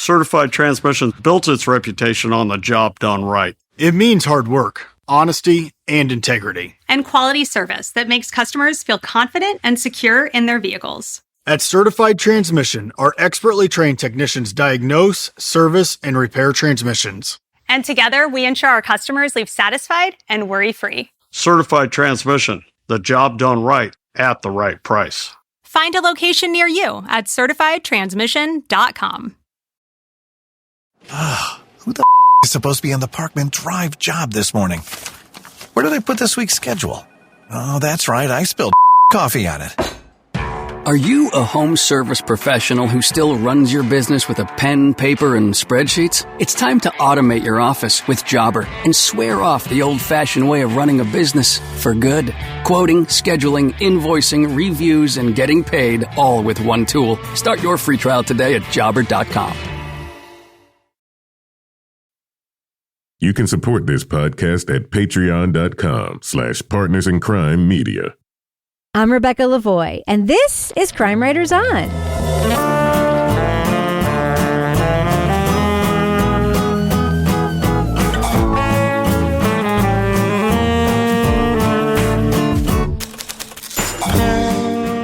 Certified Transmission built its reputation on the job done right. It means hard work, honesty, and integrity. And quality service that makes customers feel confident and secure in their vehicles. At Certified Transmission, our expertly trained technicians diagnose, service, and repair transmissions. And together, we ensure our customers leave satisfied and worry-free. Certified Transmission, the job done right at the right price. Find a location near you at certifiedtransmission.com. Who the is supposed to be on the Parkman Drive job this morning? Where did I put this week's schedule? Oh, that's right. I spilled coffee on it. Are you a home service professional who still runs your business with a pen, paper, and spreadsheets? It's time to automate your office with Jobber and swear off the old-fashioned way of running a business for good. Quoting, scheduling, invoicing, reviews, and getting paid all with one tool. Start your free trial today at jobber.com. You can support this podcast at patreon.com/partnersincrimemedia. I'm Rebecca Lavoie, and this is Crime Writers On.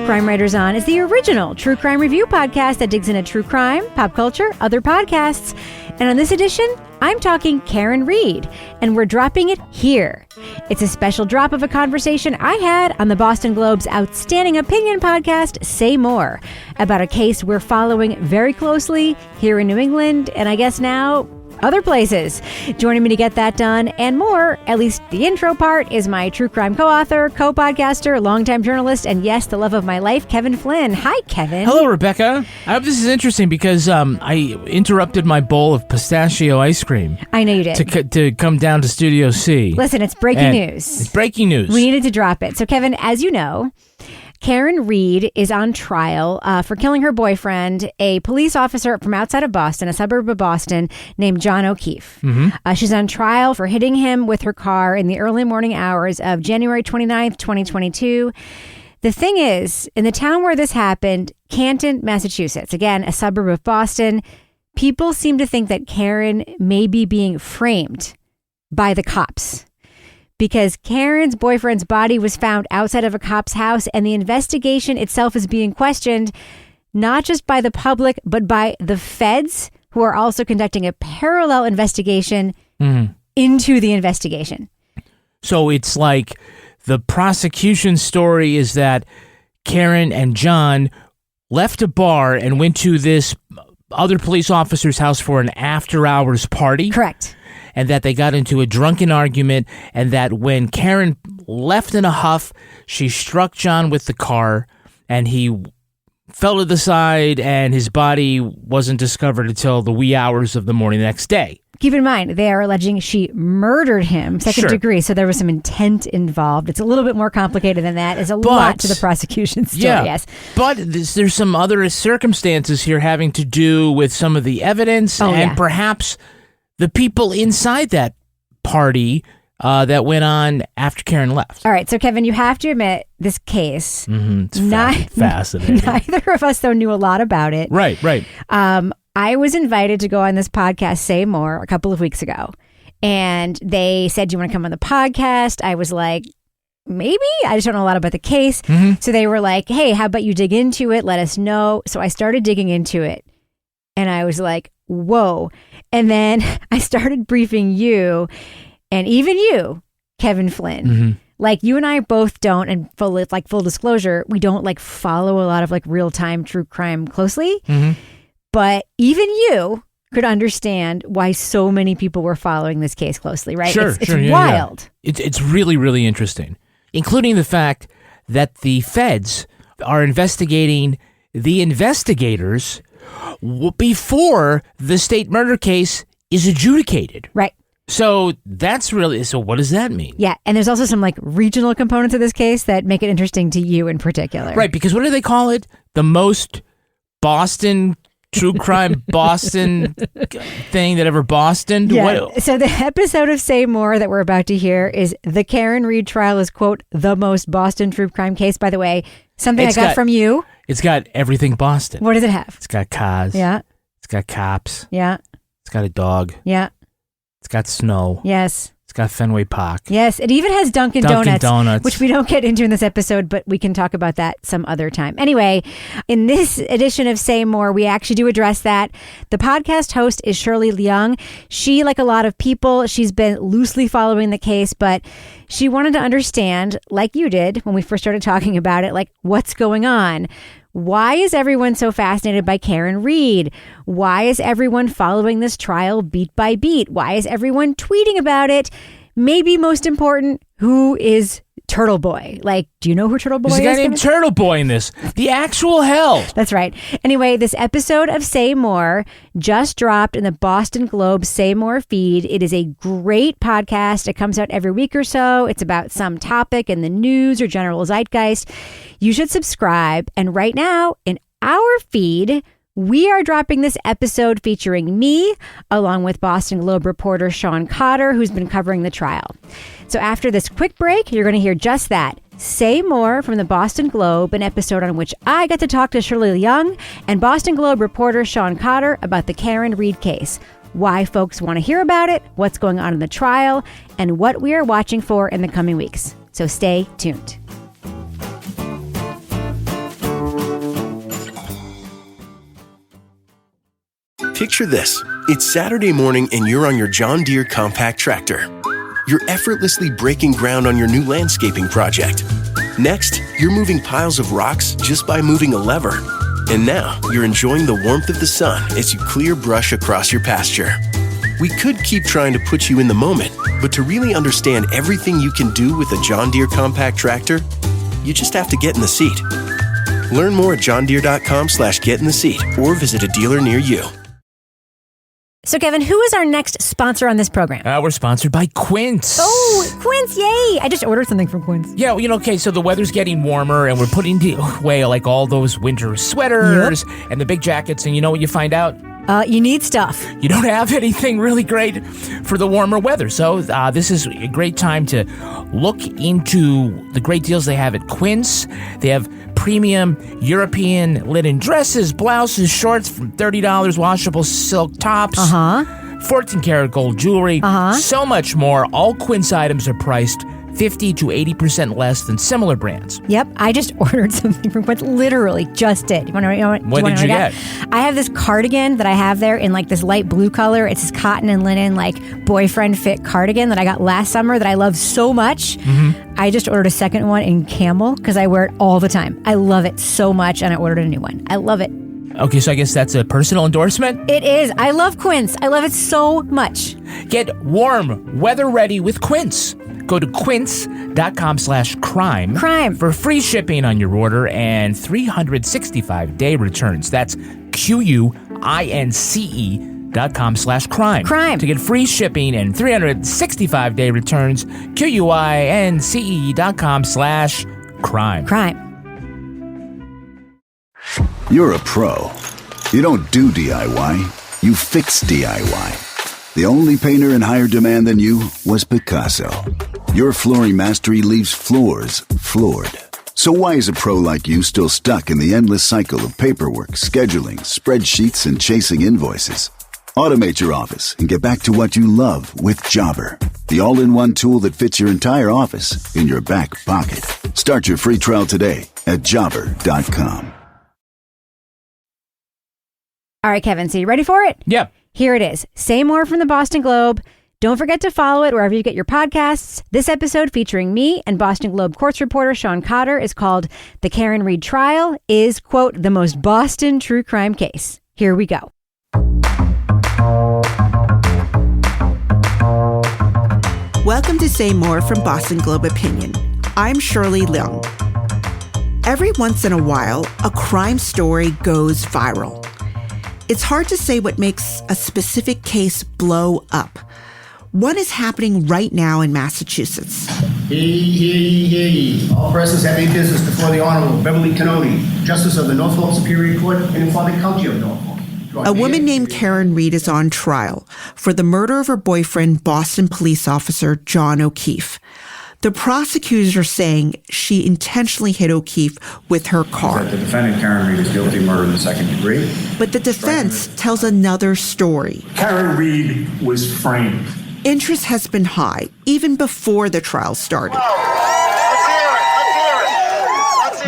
Crime Writers On is the original true crime review podcast that digs into true crime, pop culture, other podcasts. And on this edition, I'm talking Karen Reed, and we're dropping it here. It's a special drop of a conversation I had on the Boston Globe's outstanding opinion podcast, Say More, about a case we're following very closely here in New England, and I guess now other places. Joining me to get that done and more, at least the intro part, is my true crime co-author, co-podcaster, longtime journalist, and yes, the love of my life, Kevin Flynn. Hi, Kevin. Hello, Rebecca. I hope this is interesting because I interrupted my bowl of pistachio ice cream. I know you did. To come down to Studio C. Listen, it's breaking news. It's breaking news. We needed to drop it. So, Kevin, as you know, Karen Reed is on trial for killing her boyfriend, a police officer from outside of Boston, a suburb of Boston, named John O'Keefe. Mm-hmm. She's on trial for hitting him with her car in the early morning hours of January 29th, 2022. The thing is, in the town where this happened, Canton, Massachusetts, again, a suburb of Boston, people seem to think that Karen may be being framed by the cops, because Karen's boyfriend's body was found outside of a cop's house, and the investigation itself is being questioned, not just by the public, but by the feds, who are also conducting a parallel investigation into the investigation. So it's like the prosecution story is that Karen and John left a bar and went to this other police officer's house for an after-hours party. Correct. And that they got into a drunken argument, and that when Karen left in a huff, she struck John with the car, and he fell to the side, and his body wasn't discovered until the wee hours of the morning the next day. Keep in mind, they are alleging she murdered him, second degree, so there was some intent involved. It's a little bit more complicated than that. It's a lot to the prosecution story, yes. But there's some other circumstances here having to do with some of the evidence and perhaps the people inside that party that went on after Karen left. All right, so Kevin, you have to admit, this case, it's fascinating. Neither of us, though, knew a lot about it. Right. I was invited to go on this podcast, Say More, a couple of weeks ago. And they said, do you want to come on the podcast? I was like, maybe. I just don't know a lot about the case. So they were like, hey, how about you dig into it? Let us know. So I started digging into it. And I was like, whoa. And then I started briefing you, and even you, Kevin Flynn. Like, you and I both don't, and full disclosure, we don't like follow a lot of like real-time true crime closely. But even you could understand why so many people were following this case closely, right? It's wild. Yeah. It's really, really interesting, including the fact that the feds are investigating the investigators before the state murder case is adjudicated. Right. So that's really, so what does that mean? Yeah. And there's also some like regional components of this case that make it interesting to you in particular. Right. Because what do they call it? The most Boston true crime Boston thing that ever Bostoned? Yeah. What? So the episode of Say More that we're about to hear is the Karen Reed trial is, quote, the most Boston true crime case. By the way, something I got from you. It's got everything Boston. What does it have? It's got cars. Yeah. It's got cops. Yeah. It's got a dog. Yeah. It's got snow. Yes. It's got Fenway Park. Yes. It even has Dunkin' Donuts, which we don't get into in this episode, but we can talk about that some other time. Anyway, in this edition of Say More, we actually do address that. The podcast host is Shirley Leung. She, like a lot of people, she's been loosely following the case, but she wanted to understand, like you did when we first started talking about it, like what's going on. Why is everyone so fascinated by Karen Read? Why is everyone following this trial beat by beat? Why is everyone tweeting about it? Maybe most important, who is Turtle Boy? Like, do you know who Turtle Boy is? There's a guy named Turtle Boy in this. The actual hell. That's right. Anyway, this episode of Say More just dropped in the Boston Globe Say More feed. It is a great podcast. It comes out every week or so. It's about some topic in the news or general zeitgeist. You should subscribe. And right now, in our feed, we are dropping this episode featuring me, along with Boston Globe reporter Sean Cotter, who's been covering the trial. So after this quick break, you're going to hear just that. Say More from the Boston Globe, an episode on which I got to talk to Shirley Leung and Boston Globe reporter Sean Cotter about the Karen Read case, why folks want to hear about it, what's going on in the trial, and what we are watching for in the coming weeks. So stay tuned. Picture this. It's Saturday morning and you're on your John Deere compact tractor. You're effortlessly breaking ground on your new landscaping project. Next, you're moving piles of rocks just by moving a lever. And now, you're enjoying the warmth of the sun as you clear brush across your pasture. We could keep trying to put you in the moment, but to really understand everything you can do with a John Deere compact tractor, you just have to get in the seat. Learn more at johndeere.com/get-in-the-seat or visit a dealer near you. So, Kevin, who is our next sponsor on this program? We're sponsored by Quince. Oh, Quince, yay! I just ordered something from Quince. Yeah, okay, so the weather's getting warmer, and we're putting away, like, all those winter sweaters and the big jackets, and you know what you find out? You need stuff. You don't have anything really great for the warmer weather, so this is a great time to look into the great deals they have at Quince. They have premium European linen dresses, blouses, shorts from $30, washable silk tops, 14-karat gold jewelry, so much more. All Quince items are priced 50 to 80% less than similar brands. Yep, I just ordered something from Quince. Literally, just did. What did you get? I have this cardigan that I have there in like this light blue color. It's this cotton and linen like boyfriend fit cardigan that I got last summer that I love so much. I just ordered a second one in camel because I wear it all the time. I love it so much, and I ordered a new one. I love it. Okay, so I guess that's a personal endorsement? It is. I love Quince. I love it so much. Get warm, weather ready with Quince. Go to quince.com/crime for free shipping on your order and 365-day returns. That's QUINCE.com/crime. To get free shipping and 365-day returns, QUINCE.com/crime. You're a pro. You don't do DIY. You fix DIY. The only painter in higher demand than you was Picasso. Your flooring mastery leaves floors floored. So why is a pro like you still stuck in the endless cycle of paperwork, scheduling, spreadsheets, and chasing invoices? Automate your office and get back to what you love with Jobber, the all-in-one tool that fits your entire office in your back pocket. Start your free trial today at jobber.com. All right, Kevin, so you ready for it? Yeah. Here it is. Say More from the Boston Globe. Don't forget to follow it wherever you get your podcasts. This episode featuring me and Boston Globe courts reporter Sean Cotter is called The Karen Read Trial is, quote, the most Boston true crime case. Here we go. Welcome to Say More from Boston Globe Opinion. I'm Shirley Leung. Every once in a while, a crime story goes viral. It's hard to say what makes a specific case blow up. One is happening right now in Massachusetts. All persons having business before the Honorable Beverly Cannoli, Justice of the Norfolk Superior Court and in the County of Norfolk. A woman named Karen Read is on trial for the murder of her boyfriend, Boston police officer John O'Keefe. The prosecutors are saying she intentionally hit O'Keefe with her car. That the defendant, Karen Reed, is guilty of murder in the second degree. But the defense tells another story. Karen Reed was framed. Interest has been high, even before the trial started.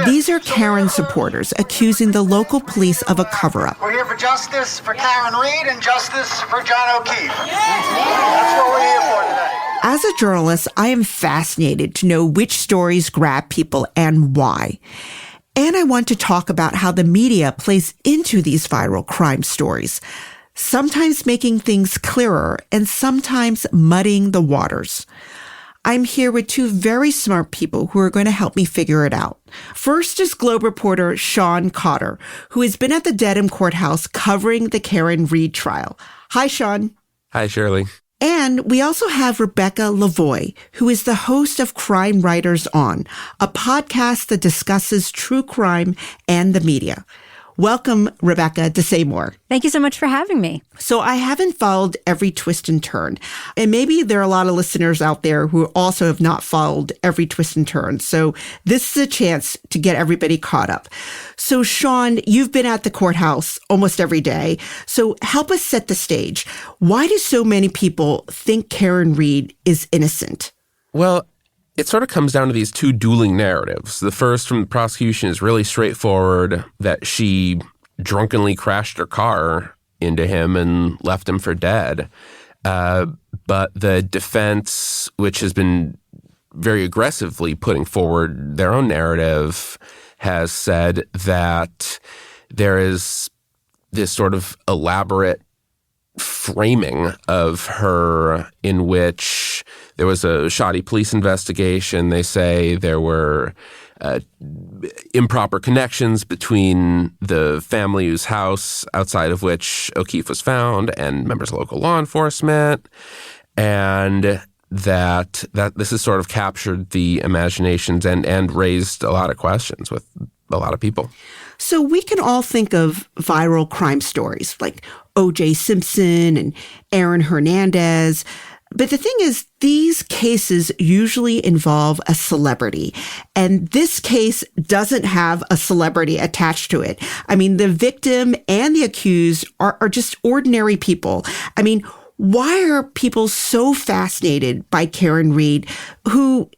These are Karen supporters accusing the local police of a cover-up. We're here for justice for Karen Reed and justice for John O'Keefe. That's what we're here for today. As a journalist, I am fascinated to know which stories grab people and why. And I want to talk about how the media plays into these viral crime stories, sometimes making things clearer and sometimes muddying the waters. I'm here with two very smart people who are going to help me figure it out. First is Globe reporter Sean Cotter, who has been at the Dedham courthouse covering the Karen Reed trial. Hi, Sean. Hi, Shirley. And we also have Rebecca Lavoie, who is the host of Crime Writers On, a podcast that discusses true crime and the media. Welcome, Rebecca, to Say More. Thank you so much for having me. So I haven't followed every twist and turn. And maybe there are a lot of listeners out there who also have not followed every twist and turn. So this is a chance to get everybody caught up. So Sean, you've been at the courthouse almost every day. So help us set the stage. Why do so many people think Karen Reed is innocent? Well, it sort of comes down to these two dueling narratives. The first from the prosecution is really straightforward, that she drunkenly crashed her car into him and left him for dead. But the defense, which has been very aggressively putting forward their own narrative, has said that there is this sort of elaborate framing of her in which there was a shoddy police investigation. They say there were improper connections between the family whose house outside of which O'Keefe was found and members of local law enforcement, and that this has sort of captured the imaginations and raised a lot of questions with a lot of people. So we can all think of viral crime stories like O.J. Simpson and Aaron Hernandez. But the thing is, these cases usually involve a celebrity. And this case doesn't have a celebrity attached to it. I mean, the victim and the accused are just ordinary people. I mean, why are people so fascinated by Karen Reed, who,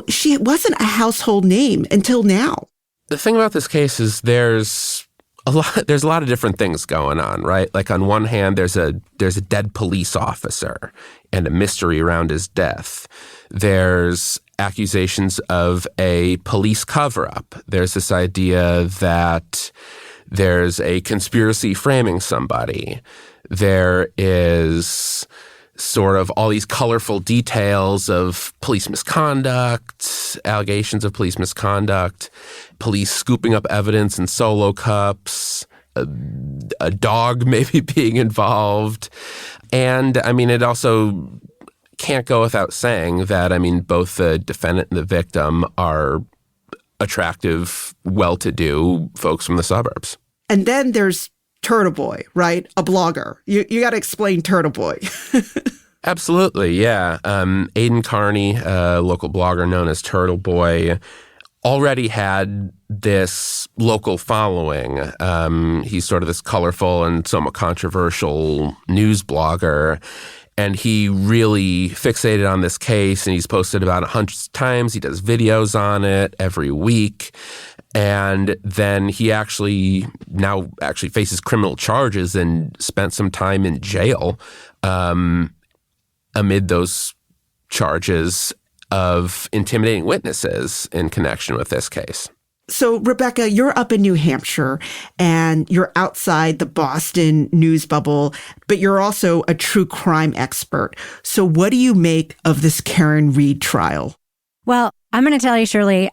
she wasn't a household name until now? The thing about this case is there's a lot of different things going on, right? Like on one hand, there's a dead police officer and a mystery around his death. There's accusations of a police cover-up. There's this idea that there's a conspiracy framing somebody. There is sort of all these colorful details of police misconduct, allegations of police misconduct, police scooping up evidence in solo cups, a dog maybe being involved. And, I mean, it also can't go without saying that, I mean, both the defendant and the victim are attractive, well-to-do folks from the suburbs. And then there's Turtle Boy, right? A blogger. You got to explain Turtle Boy. Absolutely, yeah. Aidan Carney, a local blogger known as Turtle Boy, already had this local following. He's sort of this colorful and somewhat controversial news blogger. And he really fixated on this case, and he's posted about 100 times. He does videos on it every week. And then he now faces criminal charges and spent some time in jail amid those charges of intimidating witnesses in connection with this case. So, Rebecca, you're up in New Hampshire and you're outside the Boston news bubble, but you're also a true crime expert. So what do you make of this Karen Reed trial? Well, I'm going to tell you, Shirley,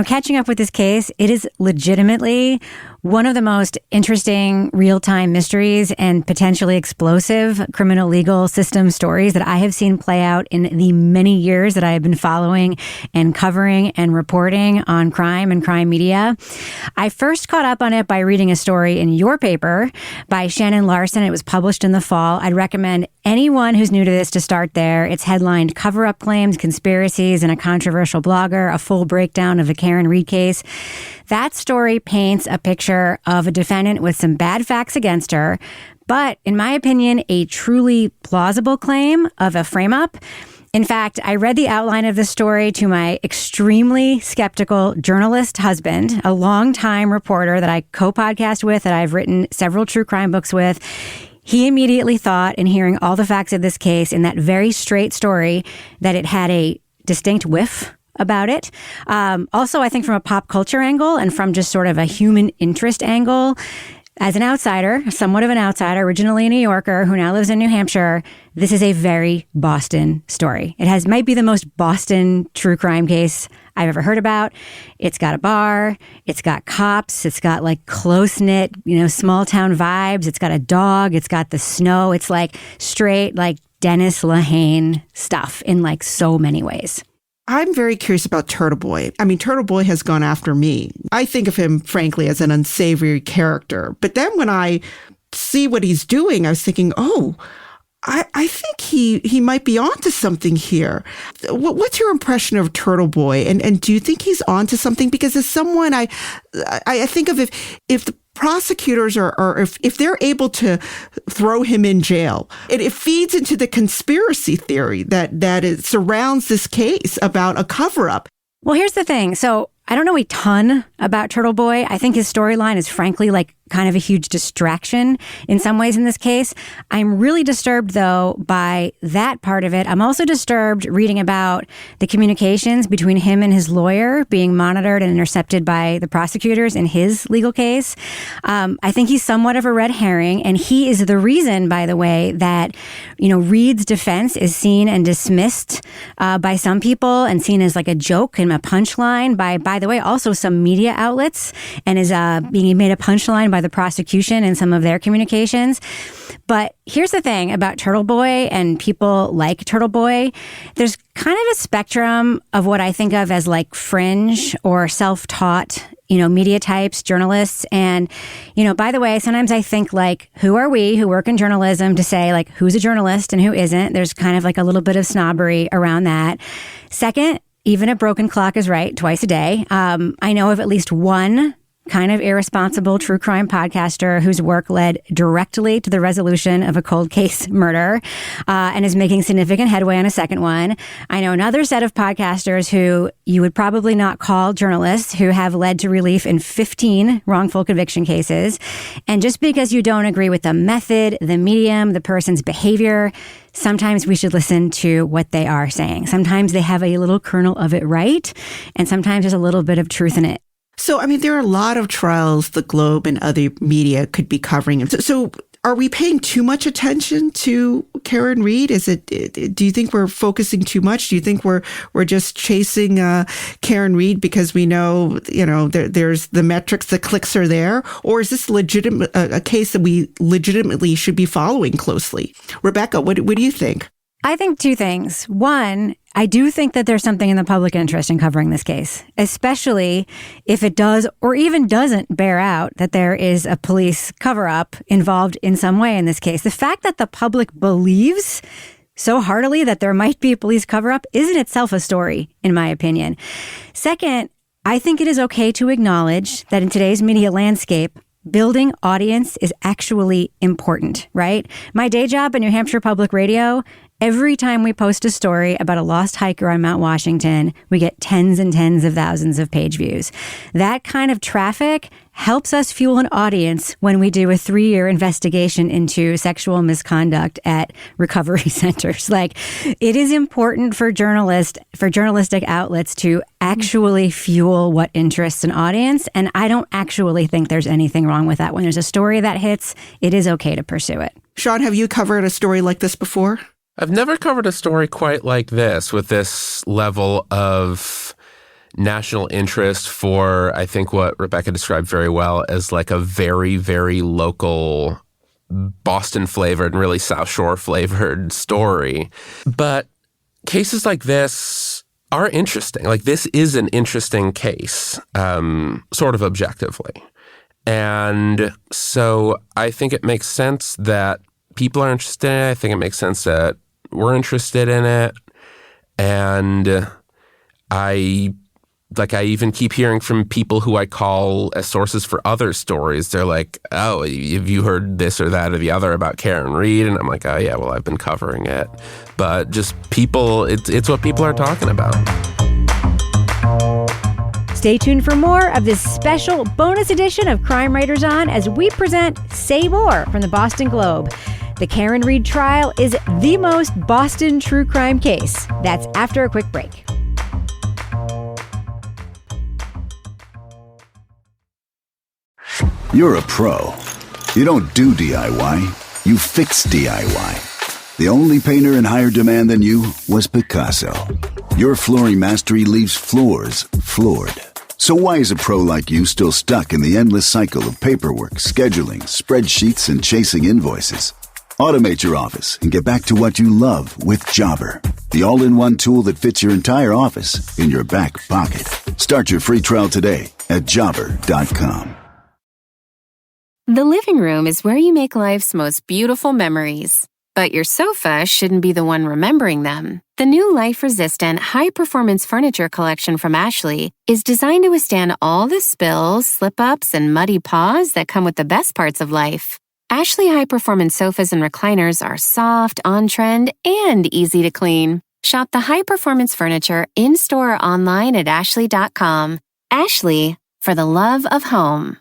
catching up with this case, it is legitimately one of the most interesting real-time mysteries and potentially explosive criminal legal system stories that I have seen play out in the many years that I have been following and covering and reporting on crime and crime media. I first caught up on it by reading a story in your paper by Shannon Larson. It was published in the fall. I'd recommend anyone who's new to this to start there. It's headlined Cover-Up Claims, Conspiracies, and a Controversial Blogger, a full breakdown of the Karen Read case. That story paints a picture of a defendant with some bad facts against her, but in my opinion, a truly plausible claim of a frame-up. In fact, I read the outline of the story to my extremely skeptical journalist husband, a longtime reporter that I co-podcast with, that I've written several true crime books with. He immediately thought, in hearing all the facts of this case in that very straight story, that it had a distinct whiff about it. Also, I think from a pop culture angle and from just sort of a human interest angle, as an outsider, somewhat of an outsider, originally a New Yorker who now lives in New Hampshire, this is a very Boston story. It might be the most Boston true crime case I've ever heard about. It's got a bar, it's got cops, it's got like close-knit, small town vibes, it's got a dog, it's got the snow. It's like straight like Dennis Lehane stuff in like so many ways. I'm very curious about Turtle Boy. I mean, Turtle Boy has gone after me. I think of him, frankly, as an unsavory character. But then when I see what he's doing, I was thinking, I think he might be onto something here. What's your impression of Turtle Boy? And do you think he's onto something? Because as someone, I think of if the prosecutors or if they're able to throw him in jail, it feeds into the conspiracy theory that surrounds this case about a cover-up. Well, here's the thing. So I don't know a ton about Turtle Boy. I think his storyline is frankly like kind of a huge distraction in some ways in this case. I'm really disturbed, though, by that part of it. I'm also disturbed reading about the communications between him and his lawyer being monitored and intercepted by the prosecutors in his legal case. I think he's somewhat of a red herring, and he is the reason, by the way, that, Reed's defense is seen and dismissed by some people and seen as like a joke and a punchline by the way, also some media outlets, and is being made a punchline by the prosecution in some of their communications. But here's the thing about Turtle Boy and people like Turtle Boy. There's kind of a spectrum of what I think of as like fringe or self-taught, media types, journalists. And, by the way, sometimes I think like, who are we who work in journalism to say like, who's a journalist and who isn't? There's kind of like a little bit of snobbery around that. Second, even a broken clock is right twice a day. I know of at least one kind of irresponsible true crime podcaster whose work led directly to the resolution of a cold case murder and is making significant headway on a second one. I know another set of podcasters who you would probably not call journalists who have led to relief in 15 wrongful conviction cases. And just because you don't agree with the method, the medium, the person's behavior, sometimes we should listen to what they are saying. Sometimes they have a little kernel of it right, and sometimes there's a little bit of truth in it. So, I mean, there are a lot of trials the Globe and other media could be covering. So are we paying too much attention to Karen Read? Do you think we're focusing too much? Do you think we're just chasing Karen Read because we know, there's the metrics, the clicks are there? Or is this a case that we legitimately should be following closely? Rebecca, what do you think? I think two things. One, I do think that there's something in the public interest in covering this case, especially if it does or even doesn't bear out that there is a police cover-up involved in some way in this case. The fact that the public believes so heartily that there might be a police cover-up is in itself a story, in my opinion. Second, I think it is okay to acknowledge that in today's media landscape, building audience is actually important, right? My day job at New Hampshire Public Radio, every time we post a story about a lost hiker on Mount Washington, we get tens and tens of thousands of page views. That kind of traffic helps us fuel an audience when we do a 3-year investigation into sexual misconduct at recovery centers. Like, it is important for journalistic outlets to actually fuel what interests an audience. And I don't actually think there's anything wrong with that. When there's a story that hits, it is okay to pursue it. Sean, have you covered a story like this before? I've never covered a story quite like this with this level of national interest for, I think, what Rebecca described very well as like a very, very local Boston flavored and really South Shore flavored story. But cases like this are interesting. Like, this is an interesting case, sort of objectively. And so I think it makes sense that people are interested in it. I think it makes sense that we're interested in it. And I even keep hearing from people who I call as sources for other stories. They're like, oh, have you heard this or that or the other about Karen Reed? And I'm like, oh, yeah, well, I've been covering it. But just people, it's what people are talking about. Stay tuned for more of this special bonus edition of Crime Writers On as we present Say More from the Boston Globe. The Karen Reed trial is the most Boston true crime case. That's after a quick break. You're a pro. You don't do DIY. You fix DIY. The only painter in higher demand than you was Picasso. Your flooring mastery leaves floors floored. So why is a pro like you still stuck in the endless cycle of paperwork, scheduling, spreadsheets, and chasing invoices? Automate your office and get back to what you love with Jobber, the all-in-one tool that fits your entire office in your back pocket. Start your free trial today at jobber.com. The living room is where you make life's most beautiful memories. But your sofa shouldn't be the one remembering them. The new life-resistant, high-performance furniture collection from Ashley is designed to withstand all the spills, slip-ups, and muddy paws that come with the best parts of life. Ashley high-performance sofas and recliners are soft, on-trend, and easy to clean. Shop the high-performance furniture in-store or online at ashley.com. Ashley, for the love of home.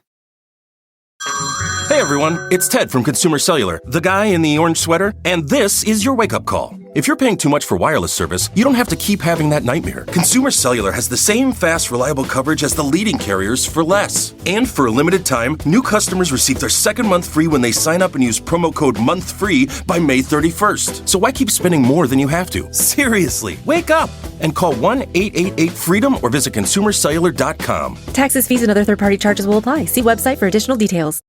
Hey everyone, it's Ted from Consumer Cellular, the guy in the orange sweater, and this is your wake-up call. If you're paying too much for wireless service, you don't have to keep having that nightmare. Consumer Cellular has the same fast, reliable coverage as the leading carriers for less. And for a limited time, new customers receive their second month free when they sign up and use promo code MONTHFREE by May 31st. So why keep spending more than you have to? Seriously, wake up and call 1-888-FREEDOM or visit consumercellular.com. Taxes, fees, and other third-party charges will apply. See website for additional details.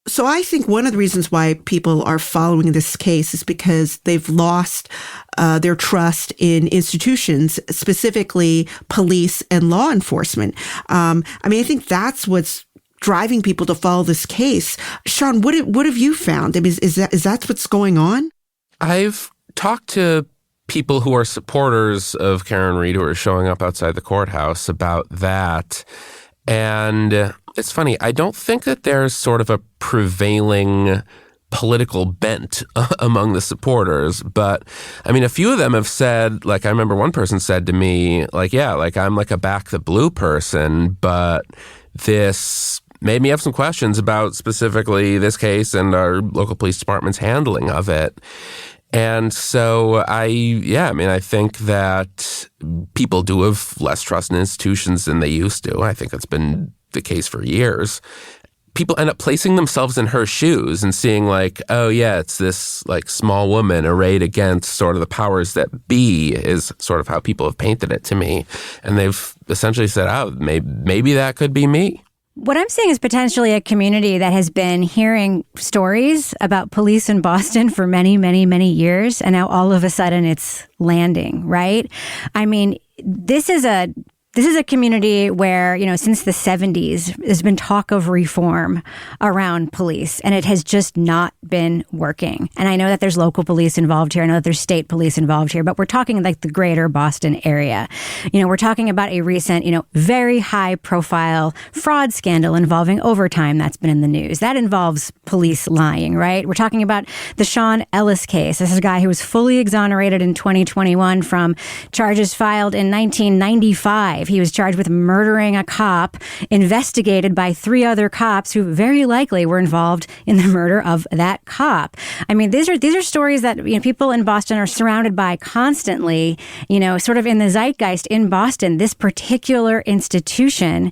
So I think one of the reasons why people are following this case is because they've lost their trust in institutions, specifically police and law enforcement. I think that's what's driving people to follow this case. Sean, what have you found? I mean, is that what's going on? I've talked to people who are supporters of Karen Reed who are showing up outside the courthouse about that. And it's funny, I don't think that there's sort of a prevailing political bent among the supporters. But I mean, a few of them have said, like, I remember one person said to me, like, yeah, like I'm like a back the blue person, but this made me have some questions about specifically this case and our local police department's handling of it. And so I think that people do have less trust in institutions than they used to. I think that's been the case for years. People end up placing themselves in her shoes and seeing like, oh yeah, it's this like small woman arrayed against sort of the powers that be is sort of how people have painted it to me. And they've essentially said, oh, maybe that could be me. What I'm seeing is potentially a community that has been hearing stories about police in Boston for many, many, many years, and now all of a sudden it's landing, right? I mean, this is a community where, you know, since the 70s, there's been talk of reform around police, and it has just not been working. And I know that there's local police involved here. I know that there's state police involved here, but we're talking like the greater Boston area. You know, we're talking about a recent, you know, very high profile fraud scandal involving overtime that's been in the news. That involves police lying, right? We're talking about the Sean Ellis case. This is a guy who was fully exonerated in 2021 from charges filed in 1995. if he was charged with murdering a cop, investigated by 3 other cops who very likely were involved in the murder of that cop. I mean, these are stories that people in Boston are surrounded by constantly, sort of in the zeitgeist in Boston, this particular institution.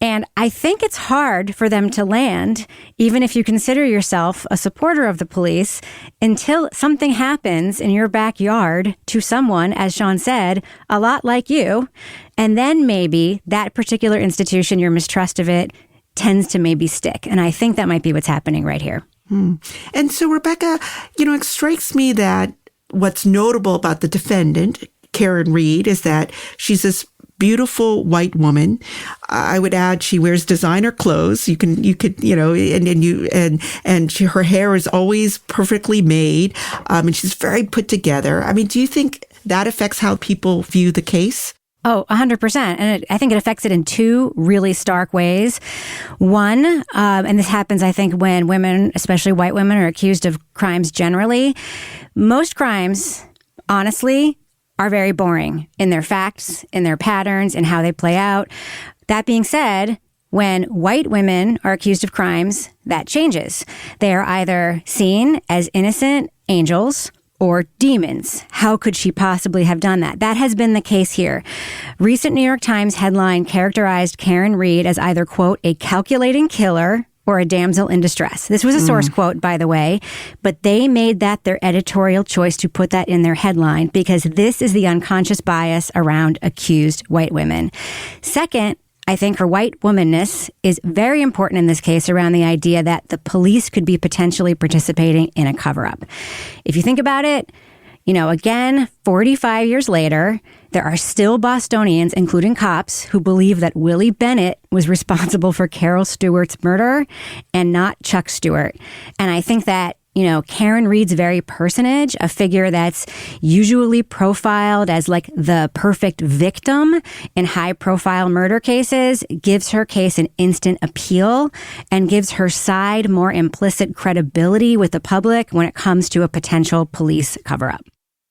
And I think it's hard for them to land, even if you consider yourself a supporter of the police, until something happens in your backyard to someone, as Sean said, a lot like you. And then maybe that particular institution, your mistrust of it, tends to maybe stick. And I think that might be what's happening right here. And so, Rebecca, it strikes me that what's notable about the defendant, Karen Reed, is that she's this beautiful white woman. I would add she wears designer clothes. You could, her hair is always perfectly made. And she's very put together. I mean, do you think that affects how people view the case? Oh, 100%. And I think it affects it in 2 really stark ways. One, and this happens, I think, when women, especially white women, are accused of crimes generally. Most crimes, honestly, are very boring in their facts, in their patterns, in how they play out. That being said, when white women are accused of crimes, that changes. They are either seen as innocent angels or demons. How could she possibly have done that? That has been the case here. Recent New York Times headline characterized Karen Reed as either, quote, a calculating killer or a damsel in distress. This was a source quote, by the way, but they made that their editorial choice to put that in their headline because this is the unconscious bias around accused white women. Second, I think her white womanness is very important in this case around the idea that the police could be potentially participating in a cover-up. If you think about it, again, 45 years later, there are still Bostonians, including cops, who believe that Willie Bennett was responsible for Carol Stewart's murder and not Chuck Stewart. And I think that Karen Reed's very personage, a figure that's usually profiled as like the perfect victim in high-profile murder cases, gives her case an instant appeal and gives her side more implicit credibility with the public when it comes to a potential police cover-up.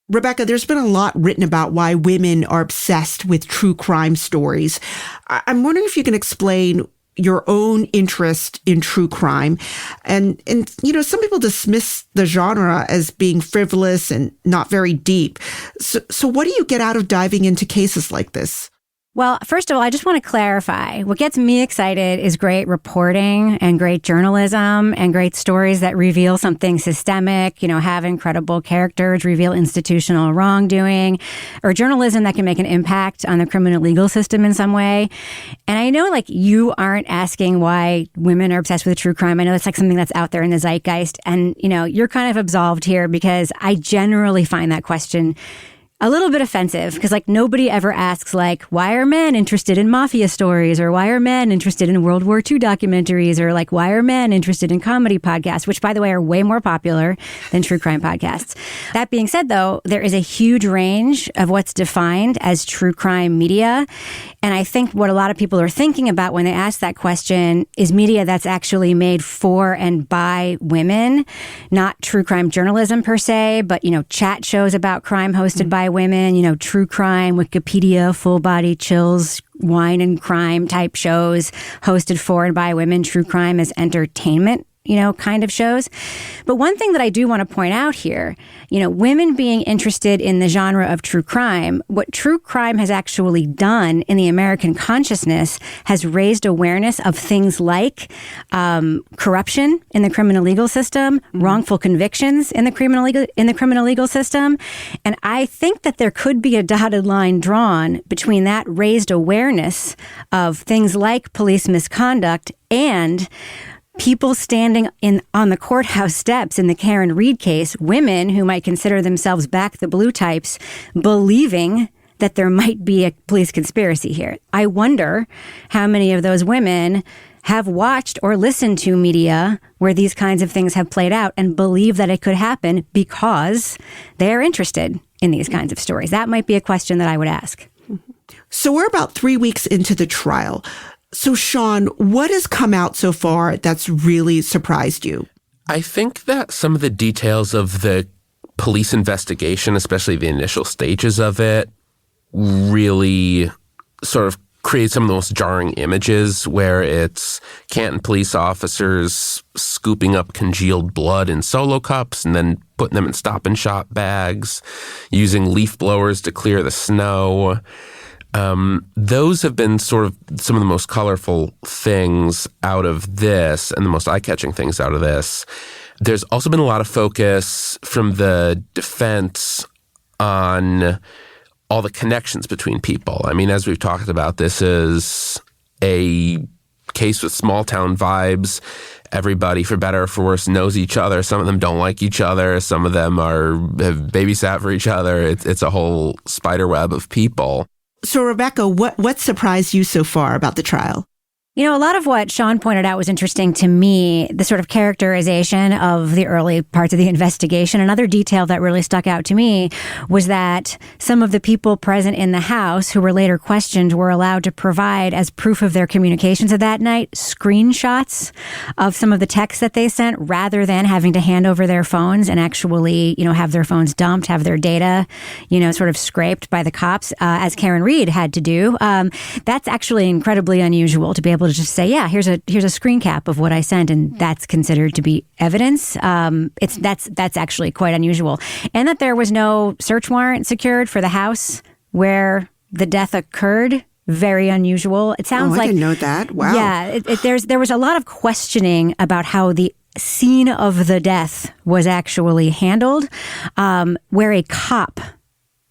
Rebecca, there's been a lot written about why women are obsessed with true crime stories. I'm wondering if you can explain your own interest in true crime. And some people dismiss the genre as being frivolous and not very deep. So what do you get out of diving into cases like this? Well, first of all, I just want to clarify. What gets me excited is great reporting and great journalism and great stories that reveal something systemic, have incredible characters, reveal institutional wrongdoing, or journalism that can make an impact on the criminal legal system in some way. And I know you aren't asking why women are obsessed with true crime. I know that's something that's out there in the zeitgeist. And, you're kind of absolved here because I generally find that question a little bit offensive because nobody ever asks why are men interested in mafia stories or why are men interested in World War II documentaries or why are men interested in comedy podcasts, which by the way are way more popular than true crime podcasts. That being said though, there is a huge range of what's defined as true crime media. And I think what a lot of people are thinking about when they ask that question is media that's actually made for and by women, not true crime journalism per se, but chat shows about crime hosted by women, true crime, Wikipedia, full body chills, wine and crime type shows hosted for and by women, true crime as entertainment, kind of shows. But one thing that I do want to point out here, women being interested in the genre of true crime, what true crime has actually done in the American consciousness has raised awareness of things like corruption in the criminal legal system, wrongful convictions in the criminal legal system. And I think that there could be a dotted line drawn between that raised awareness of things like police misconduct and people standing on the courthouse steps in the Karen Reed case, women who might consider themselves back the blue types, believing that there might be a police conspiracy here. I wonder how many of those women have watched or listened to media where these kinds of things have played out and believe that it could happen because they're interested in these kinds of stories. That might be a question that I would ask. So we're about 3 weeks into the trial. So, Sean, what has come out so far that's really surprised you? I think that some of the details of the police investigation, especially the initial stages of it, really sort of creates some of the most jarring images, where it's Canton police officers scooping up congealed blood in Solo cups and then putting them in Stop and Shop bags, using leaf blowers to clear the snow. Those have been sort of some of the most colorful things out of this and the most eye-catching things out of this. There's also been a lot of focus from the defense on all the connections between people. I mean, as we've talked about, this is a case with small town vibes. Everybody, for better or for worse, knows each other. Some of them don't like each other. Some of them have babysat for each other. It's a whole spider web of people. So, Rebecca, what surprised you so far about the trial? You know, a lot of what Sean pointed out was interesting to me, the sort of characterization of the early parts of the investigation. Another detail that really stuck out to me was that some of the people present in the house who were later questioned were allowed to provide, as proof of their communications of that night, screenshots of some of the texts that they sent, rather than having to hand over their phones and actually, have their phones dumped, have their data, sort of scraped by the cops, as Karen Reed had to do. That's actually incredibly unusual, to be able to just say, yeah, here's a screen cap of what I sent, and that's considered to be evidence. That's actually quite unusual. And that there was no search warrant secured for the house where the death occurred. Very unusual. It sounds like I didn't know that. Wow. Yeah, there was a lot of questioning about how the scene of the death was actually handled, where a cop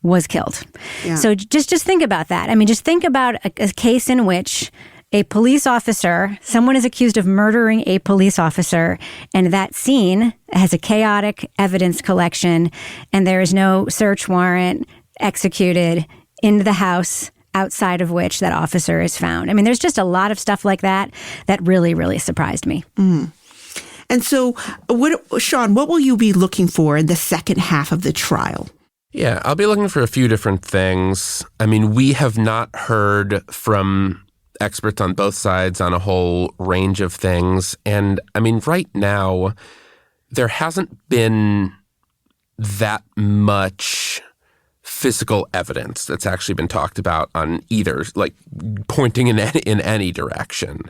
was killed. Yeah. So just think about that. I mean, just think about a case in which a police officer, someone is accused of murdering a police officer, and that scene has a chaotic evidence collection, and there is no search warrant executed in the house outside of which that officer is found. I mean, there's just a lot of stuff like that really, really surprised me. Mm. And so, Sean, what will you be looking for in the second half of the trial? Yeah, I'll be looking for a few different things. I mean, we have not heard from experts on both sides on a whole range of things. And I mean, right now, there hasn't been that much physical evidence that's actually been talked about on either, like pointing in any direction.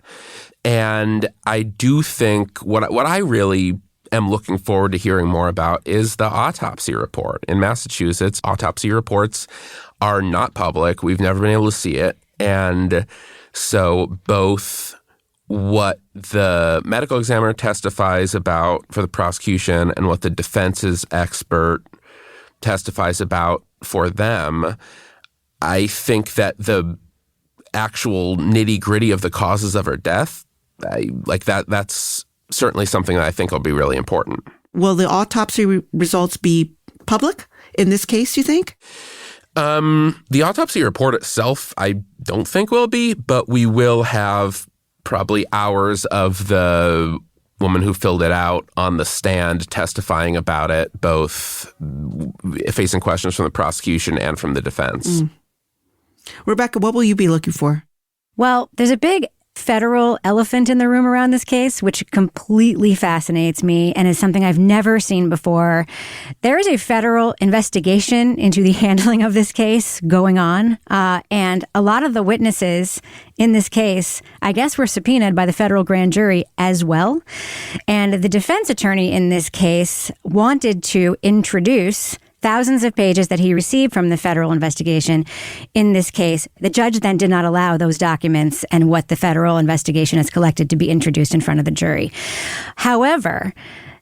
And I do think what I really am looking forward to hearing more about is the autopsy report. In Massachusetts, autopsy reports are not public. We've never been able to see it. And so both what the medical examiner testifies about for the prosecution and what the defense's expert testifies about for them, I think that the actual nitty-gritty of the causes of her death, that's certainly something that I think will be really important. Will the autopsy results be public in this case, you think? The autopsy report itself, I don't think will be, but we will have probably hours of the woman who filled it out on the stand testifying about it, both facing questions from the prosecution and from the defense. Rebecca, what will you be looking for? Well, there's a big federal elephant in the room around this case, which completely fascinates me and is something I've never seen before. There is a federal investigation into the handling of this case going on, and a lot of the witnesses in this case, I guess, were subpoenaed by the federal grand jury as well. And the defense attorney in this case wanted to introduce thousands of pages that he received from the federal investigation. In this case, the judge then did not allow those documents and what the federal investigation has collected to be introduced in front of the jury. However,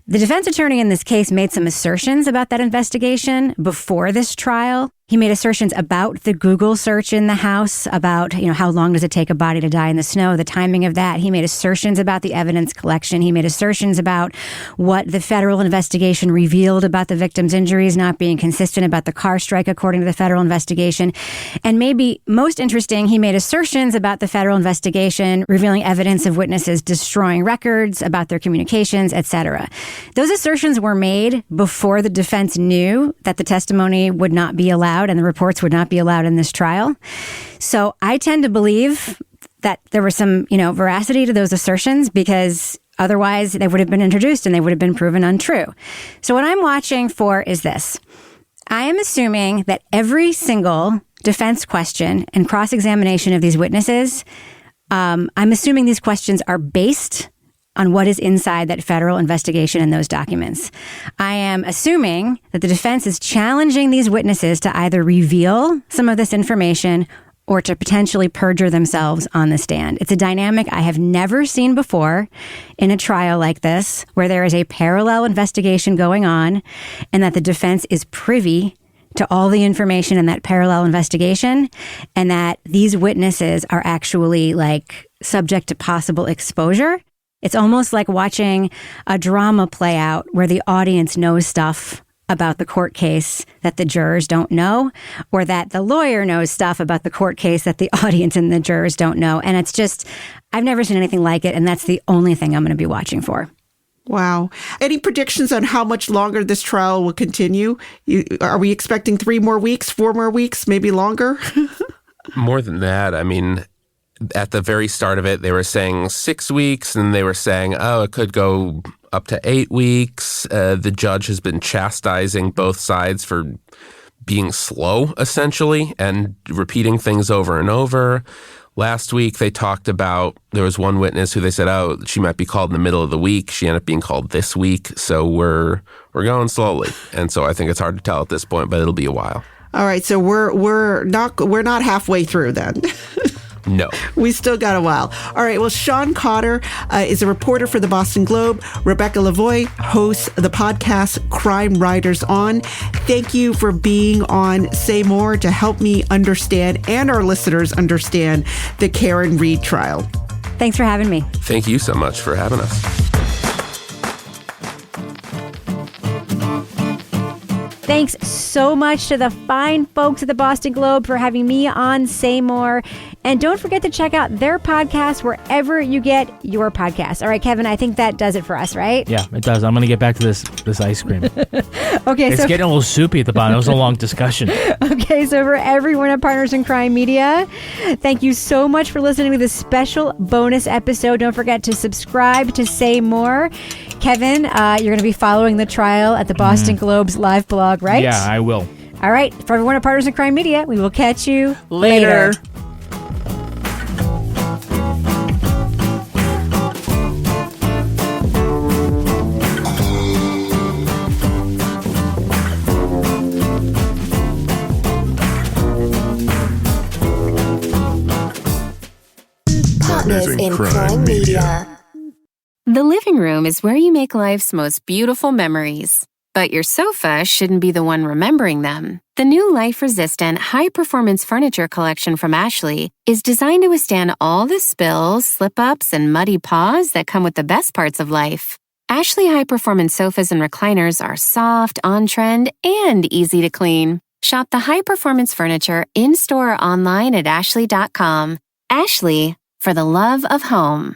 the defense attorney in this case made some assertions about that investigation before this trial. He made assertions about the Google search in the house, about, how long does it take a body to die in the snow, the timing of that. He made assertions about the evidence collection. He made assertions about what the federal investigation revealed about the victim's injuries not being consistent, about the car strike according to the federal investigation. And maybe most interesting, he made assertions about the federal investigation revealing evidence of witnesses destroying records, about their communications, etc. Those assertions were made before the defense knew that the testimony would not be allowed and the reports would not be allowed in this trial. So I tend to believe that there was some, veracity to those assertions, because otherwise they would have been introduced and they would have been proven untrue. So what I'm watching for is this. I am assuming that every single defense question and cross-examination of these witnesses, I'm assuming these questions are based on what is inside that federal investigation and those documents. I am assuming that the defense is challenging these witnesses to either reveal some of this information or to potentially perjure themselves on the stand. It's a dynamic I have never seen before in a trial like this, where there is a parallel investigation going on and that the defense is privy to all the information in that parallel investigation, and that these witnesses are actually like subject to possible exposure. It's almost like watching a drama play out where the audience knows stuff about the court case that the jurors don't know, or that the lawyer knows stuff about the court case that the audience and the jurors don't know. And it's just, I've never seen anything like it. And that's the only thing I'm going to be watching for. Wow. Any predictions on how much longer this trial will continue? Are we expecting 3 more weeks, 4 more weeks, maybe longer? More than that. I mean, at the very start of it, they were saying 6 weeks, and they were saying, oh, it could go up to 8 weeks. The judge has been chastising both sides for being slow, essentially, and repeating things over and over. Last week, they talked about, there was one witness who they said, oh, she might be called in the middle of the week. She ended up being called this week. So we're going slowly. And so I think it's hard to tell at this point, but it'll be a while. All right. So we're not halfway through then. No. We still got a while. All right. Well, Sean Cotter is a reporter for the Boston Globe. Rebecca Lavoie hosts the podcast Crime Writers On. Thank you for being on Say More to help me understand and our listeners understand the Karen Read trial. Thanks for having me. Thank you so much for having us. Thanks so much to the fine folks at the Boston Globe for having me on Say More. And don't forget to check out their podcast wherever you get your podcasts. All right, Kevin, I think that does it for us, right? Yeah, it does. I'm going to get back to this ice cream. Okay, it's getting a little soupy at the bottom. It was a long discussion. Okay, so for everyone at Partners in Crime Media, thank you so much for listening to this special bonus episode. Don't forget to subscribe to Say More. Kevin, you're going to be following the trial at the Boston Globe's live blog, right? Yeah, I will. All right, for everyone at Partners in Crime Media, we will catch you later. Partners in Crime Media. The living room is where you make life's most beautiful memories. But your sofa shouldn't be the one remembering them. The new life-resistant, high-performance furniture collection from Ashley is designed to withstand all the spills, slip-ups, and muddy paws that come with the best parts of life. Ashley high-performance sofas and recliners are soft, on-trend, and easy to clean. Shop the high-performance furniture in-store or online at ashley.com. Ashley, for the love of home.